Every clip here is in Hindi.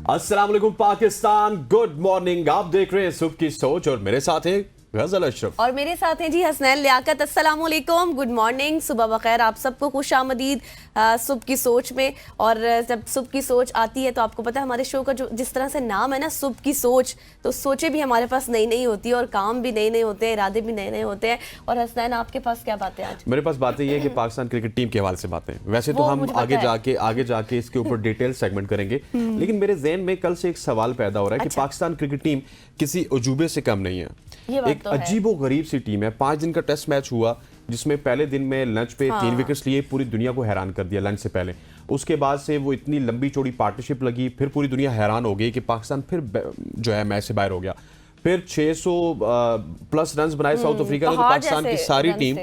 अस्सलाम वालेकुम पाकिस्तान, गुड मॉर्निंग। आप देख रहे हैं सुबह की सोच और मेरे साथ है गजल अशरफ और मेरे साथ हैं जी हसनैन लियाकत। अस्सलाम वालेकुम, गुड मॉर्निंग, सुबह बखैर। आप सबको खुश आमदीद सुबह की सोच में। और जब सुबह की सोच आती है तो आपको पता है हमारे शो का जो जिस तरह से नाम है ना, सुबह की सोच, तो सोचें भी हमारे पास नई नई होती है और काम भी नए नए होते हैं, इरादे भी नए नए होते हैं। और हसनैन, आपके पास क्या बातें आज? मेरे पास बातें ये है कि पाकिस्तान क्रिकेट टीम के हवाले से बातें, वैसे तो हम आगे जाके इसके ऊपर डिटेल सेगमेंट करेंगे, लेकिन मेरे जहन में कल से एक सवाल पैदा हो रहा है कि पाकिस्तान क्रिकेट टीम किसी अजूबे से कम नहीं है। एक अजीबो गरीब सी टीम है। 5 दिन का टेस्ट मैच हुआ जिसमें पहले दिन में लंच पे 3 विकेट्स लिए, पूरी दुनिया को हैरान कर दिया लंच से पहले। उसके बाद से वो इतनी लंबी चौड़ी पार्टनरशिप लगी, फिर पूरी दुनिया हैरान हो गई कि पाकिस्तान फिर जो है मैच से बाहर हो गया। फिर 600 प्लस रन्स बनाए साउथ अफ्रीका ने, तो पाकिस्तान की सारी टीम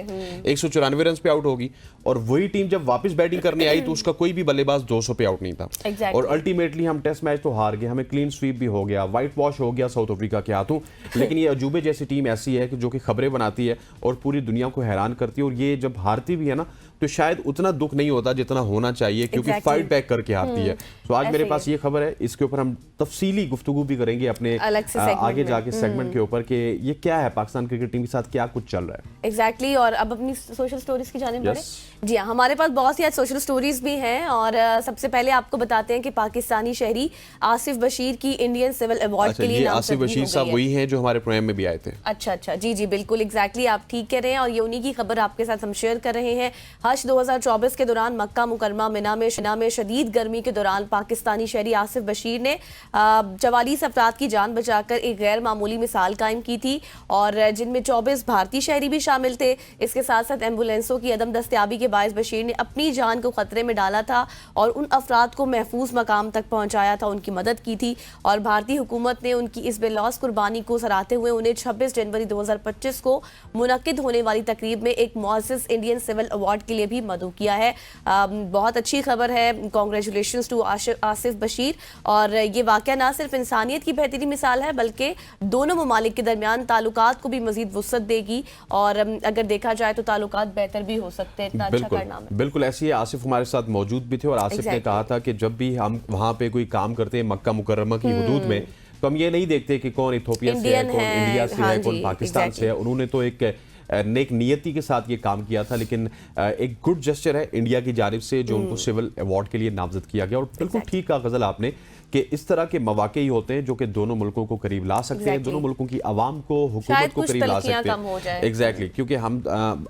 194 रन्स पे आउट होगी। और वही टीम जब वापस बैटिंग करने आई तो उसका कोई भी बल्लेबाज 200 पे आउट नहीं था। और अल्टीमेटली हम टेस्ट मैच तो हार गए, हमें क्लीन स्वीप भी हो गया, व्हाइट वॉश हो गया साउथ अफ्रीका के हाथों। लेकिन ये अजूबे जैसी टीम ऐसी है कि जो कि खबरें बनाती है और पूरी दुनिया को हैरान करती है। और ये जब हारती भी है ना तो शायद उतना दुख नहीं होता जितना होना चाहिए, क्योंकि फाइट बैक करके हारती है। तो आज मेरे पास ये खबर है, इसके ऊपर हम तफसीली गुफ्तगू भी करेंगे अपने आगे जाके सेगमेंट के ऊपर कि ये क्या है, पाकिस्तान क्रिकेट टीम के साथ क्या कुछ चल रहा है। एग्जैक्टली। और अब अपनी सोशल स्टोरीज की जाने बढ़े। जी हाँ, हमारे पास बहुत सी सोशल स्टोरीज भी हैं। और सबसे पहले आपको बताते हैं कि पाकिस्तानी शहरी आसिफ बशीर की इंडियन सिविल अवार्ड के लिए आसिफ बशीर साहब वही हैं जो हमारे प्रोग्राम में भी आए थे। अच्छा, जी बिल्कुल, एग्जैक्टली, आप ठीक कह रहे हैं। और ये उन्हीं की खबर आपके साथ हम शेयर कर रहे हैं। हज 2024 के दौरान मक्का मुकरमा मिना में शदीद गर्मी के दौरान पाकिस्तानी शहरी आसिफ बशीर ने 44 अफराद की जान बचाकर एक गैर मामूली मिसाल कायम की थी, और जिनमें 24 भारतीय शहरी भी शामिल थे। इसके साथ साथ एम्बुलेंसों की अदम दस्तयाबी के बायस बशीर ने अपनी जान को खतरे में डाला था और उन अफराद को महफूज मकाम तक पहुंचाया था, उनकी मदद की थी। और भारतीय हुकूमत ने उनकी इस बेलौस कुर्बानी को सराहते हुए उन्हें 26 जनवरी 2025 को मुनक्किद होने वाली तकरीब में एक मुअज़्ज़ज़ इंडियन सिविल अवार्ड के लिए भी मदऊ किया है। बहुत अच्छी खबर है, कॉन्ग्रेचुलेशंस टू आसिफ बशीर। और ये वाकया ना सिर्फ इंसानियत की बेहतरीन मिसाल है बल्कि दोनों ममालिक के दरमियान ताल्लुकात को भी मजीद वुसअत देगी। और अगर देखा जाए तो ताल्लुकात बेहतर भी हो सकते हैं, इतना अच्छा कारनामा है। बिल्कुल ऐसी है। आसिफ हमारे साथ मौजूद भी थे और आसिफ ने कहा था कि जब भी हम वहाँ पे कोई काम करते हैं मक्का मुकर्रमा की हुदूद में, तो हम ये नहीं देखते कि कौन इथोपिया से है, कौन इंडिया से है, कौन पाकिस्तान से है। उन्होंने तो एक नेक नियति के साथ ये काम किया था, लेकिन एक गुड जेस्चर है इंडिया की जानिब से जो उनको सिविल अवार्ड के लिए नामजद किया गया। और बिल्कुल ठीक कहा गजल आपने कि इस तरह के मौके ही होते हैं जो कि दोनों मुल्कों को करीब ला सकते हैं, दोनों मुल्कों की आवाम को, हुकूमत को करीब ला सकते हैं। एग्जैक्टली, क्योंकि हम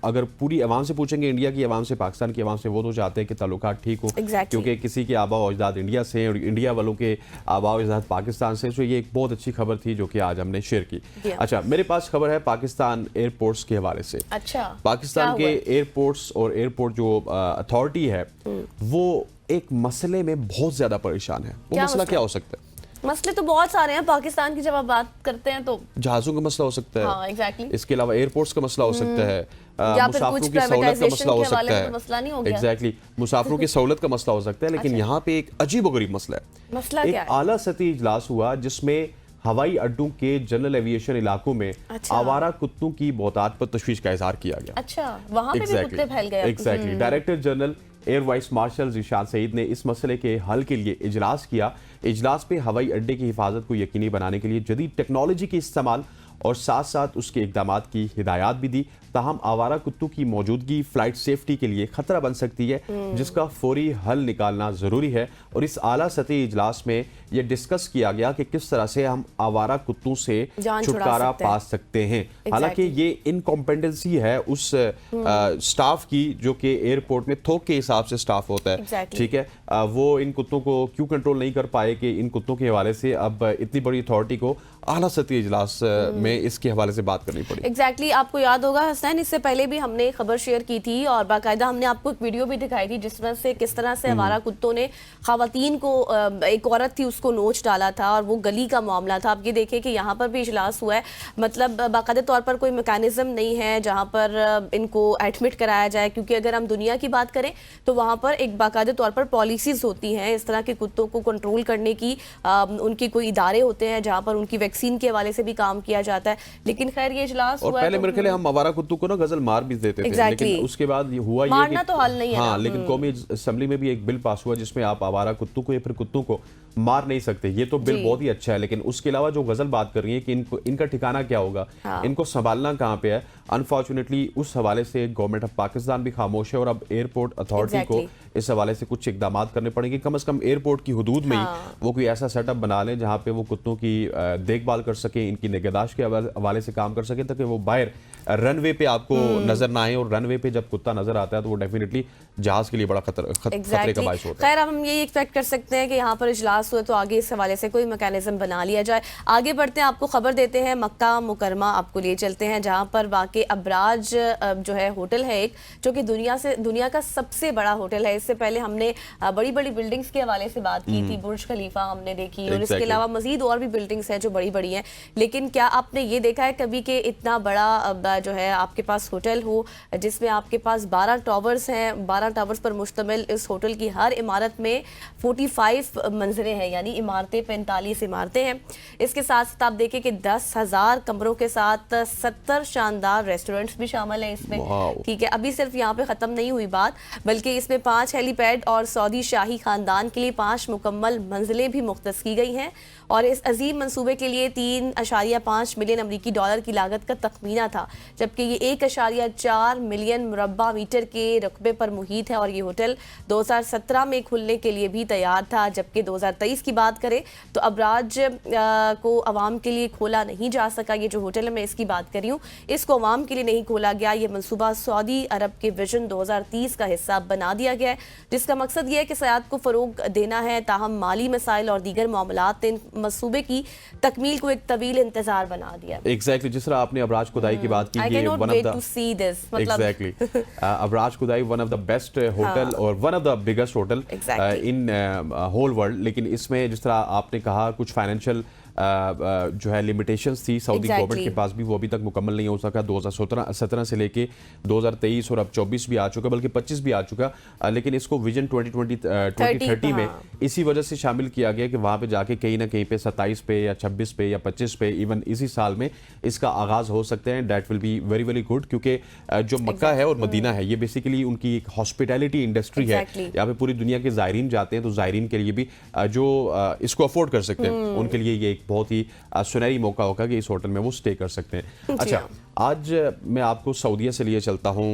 अगर पूरी आवाम से पूछेंगे, इंडिया की आवाम से, पाकिस्तान की आवाम से, वो तो चाहते हैं कि ताल्लुकात ठीक हो, क्योंकि किसी के आबा अजदाद इंडिया से और इंडिया वालों के आबा अजदाद पाकिस्तान से। तो ये एक बहुत अच्छी खबर थी जो कि आज हमने शेयर की। अच्छा, मेरे पास खबर है पाकिस्तान एयरपोर्ट्स के हवाले से। अच्छा, पाकिस्तान के एयरपोर्ट्स और एयरपोर्ट जो अथॉरिटी है वो एक मसले में बहुत ज्यादा परेशान है। वो मसला क्या हो सकता है? मसले तो बहुत सारे हैं पाकिस्तान की, जब आप बात करते हैं तो जहाजों का मसला हो सकता है। हाँ, exactly. इसके अलावा एयरपोर्ट्स का मसला हो सकता है, मुसाफिरों की सहूलत का मसला हो सकता है। एग्जैक्टली, मुसाफिरों की सहूलत का मसला हो सकता है। लेकिन यहाँ पे एक अजीब गरीब मसला है। एक आला सतही इजलास हुआ जिसमें हवाई अड्डों के जनरल एविएशन इलाकों में आवारा कुत्तों की बहुतात पर तशवीश का इजहार किया गया। अच्छा, वहाँ पे भी कुत्ते फैल गए। Exactly, director general air vice marshal Zeeshan Saeed ने इस मसले के हल के लिए इजलास किया। इजलास पे हवाई अड्डे की हिफाजत को यकीनी बनाने के लिए जदीद टेक्नोलॉजी के इस्तेमाल और साथ साथ उसके इक़दामात की हिदायत भी दी। ताहम आवारा कुत्तों की मौजूदगी फ्लाइट सेफ्टी के लिए खतरा बन सकती है, जिसका फौरी हल निकालना ज़रूरी है। और इस आला सतही इजलास में यह डिस्कस किया गया कि किस तरह से हम आवारा कुत्तों से छुटकारा पा सकते हैं। हालांकि ये इनकॉम्पिटेंसी है उस स्टाफ की जो कि एयरपोर्ट में थोक के हिसाब से स्टाफ होता है, ठीक है। वो इन कुत्तों को क्यों कंट्रोल नहीं कर पाए कि इन कुत्तों के हवाले से अब इतनी बड़ी अथॉरिटी को आला सतही इजलास में इसके हवाले से बात करनी पड़ी। एग्जैक्टली, आपको याद होगा हसनैन, इससे पहले भी हमने खबर शेयर की थी और बाकायदा हमने आपको एक वीडियो भी दिखाई थी जिस तरह से किस तरह से आवारा कुत्तों ने खवातीन को, एक औरत थी उसको नोच डाला था और वो गली का मामला था। आप ये देखें कि यहाँ पर भी इजलास हुआ है, मतलब बाकायदा तौर पर कोई मैकेनिज्म नहीं है जहाँ पर इनको एडमिट कराया जाए, क्योंकि अगर हम दुनिया की बात करें तो वहाँ पर एक बाकायदा तौर पर पॉलिसीज होती हैं इस तरह के कुत्तों को कंट्रोल करने की। उनके कोई इदारे होते हैं जहाँ पर उनकी वैक्सीन के हवाले से भी काम किया जाता है। लेकिन खैर ये इजलास हुआ, पहले मेरे ख्याल हम आवारा कुत्तों को ना गजल मार भी देते थे, लेकिन उसके बाद हुआ मारना तो हल नहीं है। हाँ, लेकिन कौमी असेंबली में भी एक बिल पास हुआ जिसमें आप आवारा कुत्तों को या फिर कुत्तों को मार नहीं सकते। ये तो बिल बहुत ही अच्छा है, लेकिन उसके अलावा जो गजल बात कर रही है कि इनका ठिकाना क्या होगा, इनको संभालना कहाँ पे है, अनफॉर्चुनेटली उस हवाले से गवर्नमेंट ऑफ पाकिस्तान भी खामोश है और अब एयरपोर्ट अथॉरिटी को इस हवाले से कुछ इकदाम करने पड़ेंगे। कम से कम एयरपोर्ट की हुदूद में ही वो कोई ऐसा सेटअप बना लें जहाँ पे वो कुत्तों की देखभाल कर सके, इनकी निगहदाश्त के हवाले से काम कर सके, ताकि वो बाहर रनवे पे आपको नजर ना आए। और रनवे पे जब कुत्ता नजर आता है तो वो डेफिनेटली जहाज के लिए बड़ा खतरे का बायस होता है। खैर, हम ये एक्सपेक्ट कर सकते हैं कि यहाँ पर इजलास हुए तो आगे इस हवाले से कोई मैकेनिज्म बना लिया जाए। आगे बढ़ते हैं, आपको खबर देते हैं मक्का मुकरमा आपको लिए चलते हैं, जहाँ पर वाकई अबराज जो है होटल है एक, जो कि दुनिया का सबसे बड़ा होटल है। इससे पहले हमने बड़ी बड़ी बिल्डिंग्स के हवाले से बात की थी, बुर्ज खलीफा हमने देखी, और इसके अलावा मजीद और भी बिल्डिंग्स हैं जो बड़ी बड़ी हैं। लेकिन क्या आपने ये देखा है कभी कि इतना बड़ा जो है आपके पास होटल हो जिसमें आपके पास 12 टावर्स हैं, 12 टावर्स पर मुश्तमिल इस होटल की हर इमारत में 45 मंजिलें हैं, यानी इमारतें 45 इमारतें हैं। इसके साथ साथ आप देखें कि 10,000 कमरों के साथ 70 शानदार रेस्टोरेंट्स भी शामिल हैं इसमें। ठीक है, अभी सिर्फ यहाँ पे ख़त्म नहीं हुई बात, बल्कि इसमें 5 हेलीपैड और सऊदी शाही खानदान के लिए 5 मुकम्मल मंजिलें भी मुख्तस की गई हैं। और इस अजीम मंसूबे के लिए 3.5 मिलियन अमरीकी डॉलर की लागत का तखमीना था, जबकि ये 1.4 मिलियन मुरब्बा मीटर के रकबे पर मुहित है। और ये होटल 2017 में खुलने के लिए भी तैयार था, जबकि 2023 की बात करें तो अबराज को अवाम के लिए खोला नहीं जा सका। ये जो होटल है, मैं इसकी बात कर रही हूँ, इसको अवाम के लिए नहीं खोला गया। ये मनसूबा सऊदी अरब के विजन 2030 का हिस्सा बना दिया गया है, जिसका मकसद ये है कि सयाहत को फ़रोग देना है। ताहम माली मसाइल और दीगर मामलात ने मंसूबे की तकमील को एक तवील इंतजार बना दिया। एग्जैक्टली, जिस तरह आपने अबराज खुदाई की बात की, ये one of the exactly Abraj Kudai one of the best hotel और one of the biggest hotel in whole world. लेकिन इसमें जिस तरह आपने कहा कुछ फाइनेंशियल जो है लिमिटेशंस थी सऊदी गवर्नमेंट के पास भी, वो अभी तक मुकम्मल नहीं हो सका। 2017 से लेके 2023 और अब 24 भी आ चुका, बल्कि 25 भी आ चुका। लेकिन इसको विजन 2030 में इसी वजह से शामिल किया गया कि वहाँ पे जाके कहीं ना कहीं पे 27 पे या 26 पे या 25 पे इवन इसी साल में इसका आगाज़ हो सकते हैं। That will be very very good, क्योंकि जो मक्का है और मदीना है ये बेसिकली उनकी एक हॉस्पिटैलिटी इंडस्ट्री है। यहाँ पे पूरी दुनिया के ज़ायरीन जाते हैं, तो ज़ायरीन के लिए भी जो इसको अफोर्ड कर सकते हैं उनके लिए ये बहुत ही सुनहरी मौका होगा कि इस होटल में वो स्टे कर सकते हैं। अच्छा, आज मैं आपको सऊदीया से लिए चलता हूँ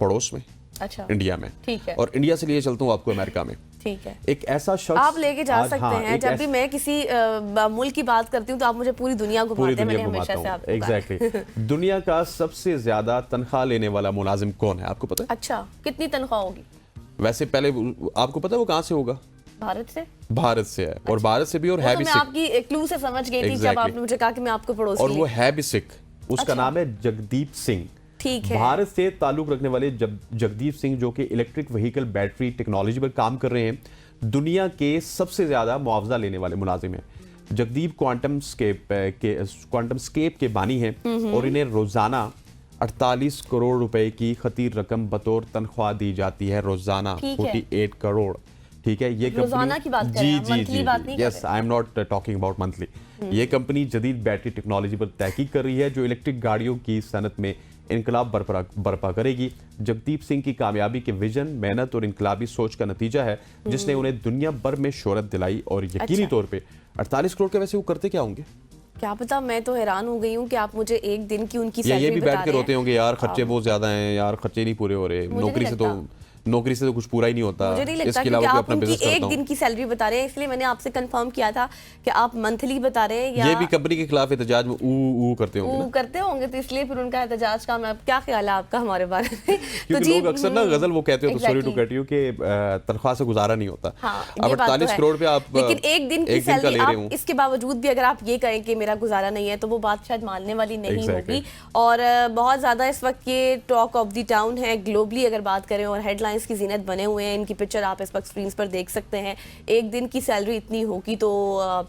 पड़ोस में, अच्छा, इंडिया में, ठीक है, और इंडिया से लिए चलता हूँ आपको अमेरिका में। ठीक है, एक ऐसा शख्स आप लेके जा सकते हैं। जब भी मैं किसी मुल्क की बात करती हूँ तो आप मुझे पूरी दुनिया घुमाते हैं। मैंने हमेशा से आपको एग्जैक्टली दुनिया का सबसे ज्यादा तनख्वाह लेने वाला मुलाजिम कौन है, आपको पता है? अच्छा, कितनी तनख्वाह होगी? वैसे पहले आपको पता है वो कहाँ से होगा? भारत से। भारत से है, और भारत से भी, और है भी सिख। मैं आपकी क्लू से समझ गई थी जब आपने मुझे कहा कि मैं आपको पड़ोसी, और वो है भी सिख। उसका नाम है जगदीप सिंह। ठीक है, भारत से ताल्लुक रखने वाले जगदीप सिंह, जो कि इलेक्ट्रिक व्हीकल बैटरी टेक्नोलॉजी पर काम कर रहे हैं, दुनिया के सबसे ज्यादा मुआवजा लेने वाले मुलाजिम हैं। जगदीप क्वांटम स्केप के बानी हैं और इन्हें रोजाना 48 करोड़ रुपए की खतीर रकम बतौर तनख्वाह दी जाती है। रोजाना 48 करोड़। ठीक है, ये रोजाना की बात कर रहे हैं, मंथली बात नहीं कर रहे। Yes, I am not talking about monthly. ये कंपनी जदीद बैटरी टेक्नोलॉजी पर तहकीक कर रही है जो इलेक्ट्रिक गाड़ियों की सनत में इनकलाब बर्पा करेगी। जगदीप सिंह की कामयाबी के विजन, मेहनत और इनकलाबी सोच का नतीजा है जिसने उन्हें दुनिया भर में शोहरत दिलाई। और यकीनी तौर पे 48 करोड़ के वैसे वो करते क्या होंगे? क्या पता, मैं तो हैरान हो गई हूँ कि आप मुझे एक दिन की उनकी सैलरी ये भी बैठ के रोते होंगे, यार खर्चे बहुत ज्यादा हैं, यार खर्चे नहीं पूरे हो रहे, नौकरी से तो कुछ पूरा ही नहीं होता। मुझे नहीं लगता कि आप उनकी एक दिन की सैलरी बता रहे हैं, इसलिए मैंने आपसे कंफर्म किया था कि आप मंथली बता रहे हैं। या ये भी कंपनी के खिलाफ एहतजाज में ऊ करते होंगे तो इसलिए फिर उनका एहतजाज का मैं, क्या ख्याल है आपका हमारे बारे में? क्योंकि लोग अक्सर ना गजल वो कहते हो, तो सॉरी टू कट यू, कि तनख्वाह से गुजारा नहीं होता। अब 48 करोड़ पे आप, लेकिन एक दिन की सैलरी आप, इसके बावजूद भी अगर आप ये कहें कि मेरा गुजारा नहीं है, तो वो बात शायद मानने वाली नहीं होगी। और बहुत ज्यादा इस वक्त ये टॉक ऑफ द टाउन है ग्लोबली अगर बात करें, और हेडलाइंस की जीनत बने हुए हैं। इनकी पिक्चर आप इस वक्त स्क्रीन पर देख सकते हैं। एक दिन की सैलरी इतनी होगी तो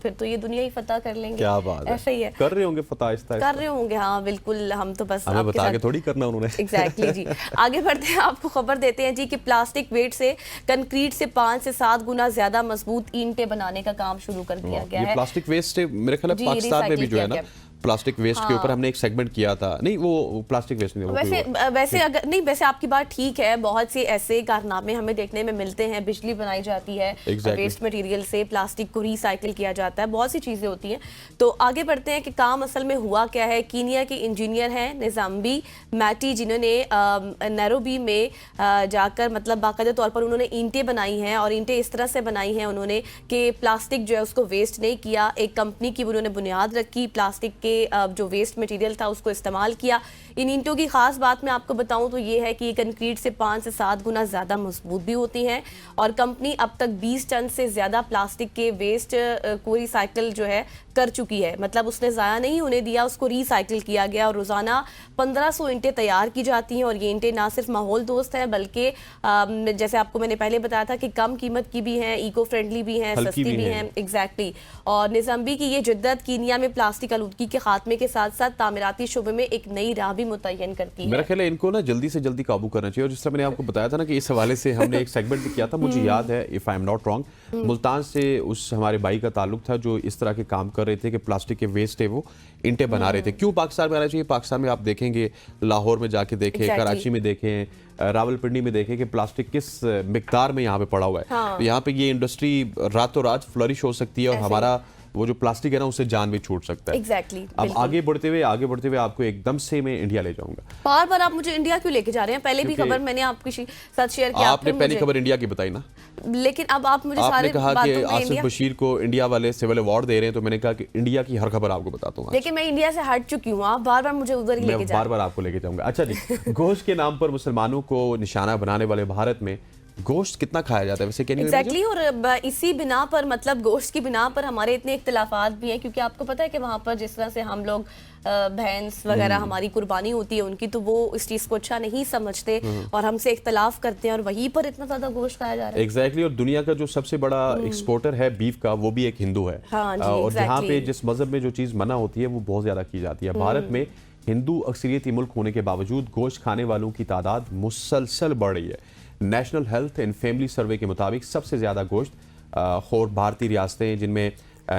फिर तो ये दुनिया ही फतह कर लेंगे। क्या बात है, ऐसा ही है, कर रहे होंगे फतह, कर रहे होंगे। हाँ बिल्कुल, हम तो बस हमें बता के थोड़ी करना उन्होंने। एग्जैक्टली जी। आगे बढ़ते हैं, आपको खबर देते हैं जी कि प्लास्टिक वेट से कंक्रीट से 5 से 7 गुना ज्यादा मजबूत ईंटें बनाने का काम शुरू कर दिया गया है। प्लास्टिक वेस्ट मेरे ख्याल पाकिस्तान में भी जो है ना प्लास्टिक वेस्ट के ऊपर हमने एक सेगमेंट किया था, नहीं वो प्लास्टिक वेस्ट नहीं, वो कोई और। वैसे अगर नहीं, वैसे आपकी बात ठीक है, बहुत से ऐसे कारनामे हमें देखने में मिलते हैं, बिजली बनाई जाती है वेस्ट मटेरियल से, प्लास्टिक को रिसाइकिल किया जाता है, बहुत सी चीजें होती हैं। तो आगे बढ़ते हैं कि काम असल में हुआ क्या है। कीनिया के इंजीनियर हैं निजाम्बी मैटी, जिन्होंने नैरोबी में जाकर मतलब बाकायदा तौर पर उन्होंने ईंटें बनाई हैं, और ईंटें इस तरह से बनाई हैं उन्होंने कि प्लास्टिक जो है उसको वेस्ट नहीं किया। एक कंपनी की उन्होंने बुनियाद रखी, प्लास्टिक के जो वेस्ट मटेरियल था उसको इस्तेमाल किया। इन ईंटों की खास बात मैं आपको बताऊं तो ये है कि ये कंक्रीट से 5 से 7 गुना ज़्यादा मजबूत भी होती हैं, और कंपनी अब तक 20 टन से ज़्यादा प्लास्टिक के वेस्ट को रिसाइकिल जो है कर चुकी है। मतलब उसने ज़ाया नहीं होने दिया, उसको रिसाइकिल किया गया, और रोज़ाना 1500 ईंटें तैयार की जाती हैं। और ये ईंटें ना सिर्फ माहौल दोस्त हैं, बल्कि जैसे आपको मैंने पहले बताया था कि कम कीमत की भी हैं, इको फ्रेंडली भी हैं, सस्ती भी हैं। एग्जैक्टली। और निजाम्बी की ये जिद्दत कीनिया में प्लास्टिक आलूदगी के खात्मे के साथ साथ तामीराती शुबे में एक नई राह भी मुतय्यन करती है। मेरा ख्याल है इनको ना जल्दी से जल्दी काबू करना चाहिए। और जिस तरह मैंने आपको बताया था ना कि इस हवाले से हमने एक सेगमेंट भी किया था, मुझे याद है, if I am not wrong, Multan से उस हमारे भाई का ताल्लुक था जो इस तरह के काम कर रहे थे कि प्लास्टिक के वेस्ट है वो ईंटें बना रहे थे। क्यों पाकिस्तान में आना चाहिए? पाकिस्तान में आप देखेंगे, लाहौर में जाके देखें, कराची में देखें, रावलपिंडी में देखें कि प्लास्टिक किस मिकदार में यहाँ पे पड़ा हुआ है। तो यहाँ पे ये इंडस्ट्री रातों रात फ्लरिश हो सकती है, और हमारा वो जो प्लास्टिक है ना उससे जान भी छूट सकता है। एग्जैक्टली। अब आगे बढ़ते हुए आपको एकदम से मैं इंडिया ले जाऊंगा। बार बार आप मुझे इंडिया क्यों लेके जा रहे हैं? पहले भी खबर मैंने आपके साथ शेयर किया, आपने पहली खबर इंडिया की बताई ना, लेकिन अब आप मुझे आपने कहा कि आसिफ बशीर को इंडिया वाले सिविल अवार्ड दे रहे हैं, तो मैंने कहा कि इंडिया की हर खबर आपको बताता हूँ। लेकिन मैं इंडिया से हट चुकी हूँ, आप बार बार मुझे उधर ही लेके जा रहे हैं। बार बार आपको लेके जाऊंगा। अच्छा जी, गोश्त के नाम पर मुसलमानों को निशाना बनाने वाले भारत में गोश्त कितना खाया जाता है वैसे? एग्जैक्टली। और इसी बिना पर मतलब गोश्त की बिना पर हमारे इतने इख्तिलाफात भी हैं, क्योंकि आपको पता है कि वहाँ पर जिस तरह से हम लोग भैंस वगैरह हमारी कुर्बानी होती है उनकी, तो वो इस चीज़ को अच्छा नहीं समझते और हमसे इख्तिलाफ करते हैं, और वहीं पर इतना ज़्यादा गोश्त खाया जा रहा है। एग्जैक्टली। और दुनिया का जो सबसे बड़ा एक्सपोर्टर है बीफ का, वो भी एक हिंदू है। हाँ जी, और जहाँ पे जिस मजहब में जो चीज़ मना होती है वो बहुत ज़्यादा की जाती है। भारत में हिंदू अक्सरियती मुल्क होने के बावजूद गोश्त खाने वालों की तादाद मुसलसल बढ़ रही है। नेशनल हेल्थ एंड फैमिली सर्वे के मुताबिक सबसे ज़्यादा गोश्त खोर भारतीय रियासतें, जिनमें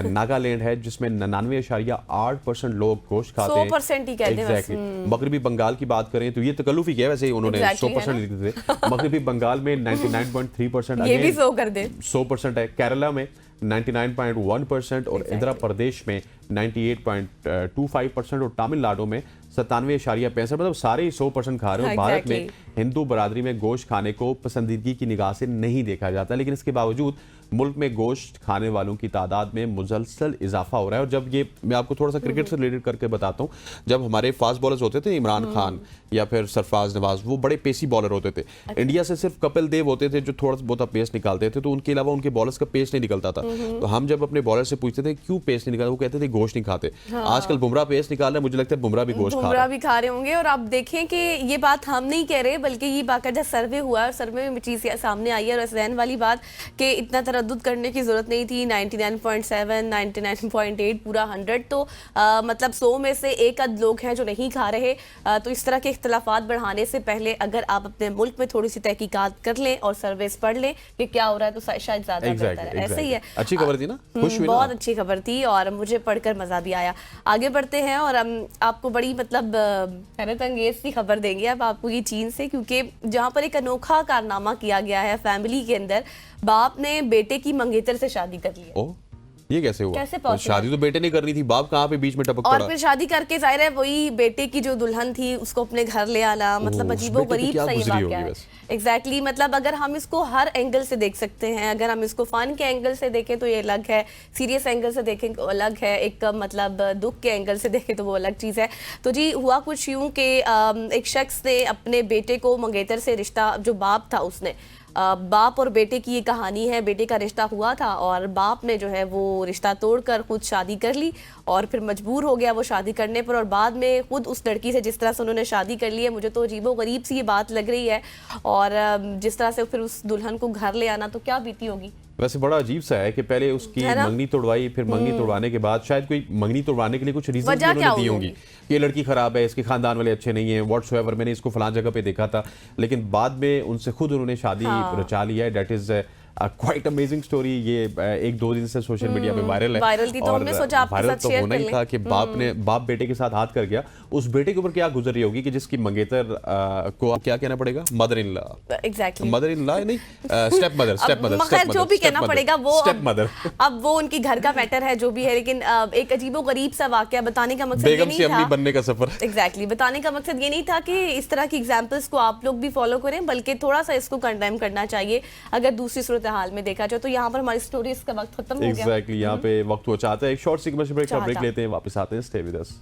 नागालैंड है जिसमें 99.8% लोग गोश्त खाते हैं। 100% ही कहते हैं। एग्जैक्टली। मगरबी बंगाल की बात करें तो ये तकल्लुफ़ी किया वैसे ही उन्होंने 100% लिखे थे। मगरबी बंगाल में 99.3%, ये भी 100 कर दे, 100% है। केरला में 99.1% और आंध्र प्रदेश में 98.25% और तमिलनाडु में 97.65%, मतलब सारे ही 100% खा रहे हो। भारत में हिंदू बरादरी में गोश्त खाने को पसंदीदगी की निगाह से नहीं देखा जाता, लेकिन इसके बावजूद मुल्क में गोश्त खाने वालों की तादाद में मुसलसल इजाफा हो रहा है। और जब ये मैं आपको थोड़ा सा क्रिकेट से रिलेटेड करके बताता हूँ, जब हमारे फास्ट बॉलर्स होते थे इमरान खान या फिर सरफराज नवाज, वो बड़े पेसी बॉलर होते थे। इंडिया से सिर्फ कपिल देव होते थे जो थोड़ा बहुत पेस निकालते थे, तो उनके अलावा उनके बॉलर्स का पेस नहीं निकलता था। तो हम जब अपने बॉलर से पूछते थे क्यों पेस नहीं निकालते, वो कहते थे गोश्त नहीं खाते। आजकल बुमराह पेस निकाल रहे हैं, मुझे लगता है बुमराह भी गोश्त खा रहे होंगे। और आप देखें कि ये बात हम नहीं कह रहे, बल्कि ये बाकायदा सर्वे हुआ है, सर्वे में चीज़ सामने आई है। और जहन वाली बात कि इतना तरद्दुद करने की जरूरत नहीं थी। 99.7, 99.8, पूरा 100, तो मतलब 100 में से एक आध लोग हैं जो नहीं खा रहे। तो इस तरह के इख्तिलाफात बढ़ाने से पहले अगर आप अपने मुल्क में थोड़ी सी तहकीकात कर लें और सर्वेस पढ़ लें कि क्या हो रहा है, तो शायद ज्यादा बेहतर है। ऐसे ही है। अच्छी खबर थी ना, खुश हुई ना? बहुत अच्छी खबर थी और मुझे पढ़कर मजा भी आया। आगे बढ़ते हैं और हम आपको बड़ी मतलब हैरत अंगेज सी खबर देंगे अब आपको ये चीन से, क्योंकि जहाँ पर एक अनोखा कारनामा किया गया है फैमिली के अंदर। बाप ने बेटे की मंगेतर से शादी कर ली। ओह, ये कैसे हुआ? कैसे शादी तो बेटे ने करनी थी, बाप कहाँ पे बीच में टपक पड़ा? और फिर शादी करके जाहिर है वही बेटे की जो दुल्हन थी उसको अपने घर ले आना, मतलब अजीबोगरीब सा ये वाकया है। एग्जैक्टली। मतलब अगर हम इसको हर एंगल से देख सकते हैं, अगर हम इसको फन के एंगल से देखें तो ये अलग है, सीरियस एंगल से देखें तो अलग है, एक मतलब दुख के एंगल से देखें तो वो अलग चीज़ है। तो जी हुआ कुछ यूँ कि एक शख्स ने अपने बेटे को मंगेतर से रिश्ता, जो बाप था उसने, बाप और बेटे की ये कहानी है। बेटे का रिश्ता हुआ था और बाप ने जो है वो रिश्ता तोड़कर खुद शादी कर ली और फिर मजबूर हो गया वो शादी करने पर, और बाद में खुद उस लड़की से जिस तरह से उन्होंने शादी कर ली है, मुझे तो अजीबोगरीब सी ये बात लग रही है। और जिस तरह से फिर उस दुल्हन को घर ले आना, तो क्या बीती होगी। वैसे बड़ा अजीब सा है कि पहले उसकी मंगनी तोड़वाई, फिर मंगनी तोड़वाने के बाद शायद कोई मंगनी तोड़वाने के लिए कुछ रीजन उन्होंने दी होंगी, ये लड़की खराब है, इसके खानदान वाले अच्छे नहीं है, व्हाट्सएवर, मैंने इसको फलां जगह पे देखा था, लेकिन बाद में उनसे खुद उन्होंने शादी रचा लिया है। That is quite amazing story. ये 1-2 दिन से सोशल मीडिया पे वायरल है। वायरल थी तो हमने सोचा आपके वायरल साथ तो शेयर होना कर ही लें। था कि बाप बेटे के साथ हाथ कर गया। उस बेटे के ऊपर क्या गुजर रही होगी कि जिसकी मंगेतर को क्या कहना पड़ेगा, mother in law, exactly mother in law नहीं, स्टेप मदर, स्टेप मदर, खैर जो भी कहना पड़ेगा वो स्टेप मदर। अब वो उनकी घर का मैटर है जो भी है, लेकिन एक अजीबो गरीब सा वाकया बताने का मकसद ये बेगम से नहीं अम्मी था। बनने का सफर। एग्जैक्टली बताने का मकसद ये नहीं था कि इस तरह की एग्जाम्पल्स को आप लोग भी फॉलो करें, बल्कि थोड़ा सा इसको कंडेम करना चाहिए अगर दूसरी सूरत हाल में देखा जाए। तो यहाँ पर हमारी स्टोरीज का वक्त खत्म हो गया। एग्जैक्टली, यहाँ पे वक्त वो चाहता है एक शॉर्ट सी कमर्शियल ब्रेक का ब्रेक चाहता। लेते हैं, वापस आते हैं। Stay with us.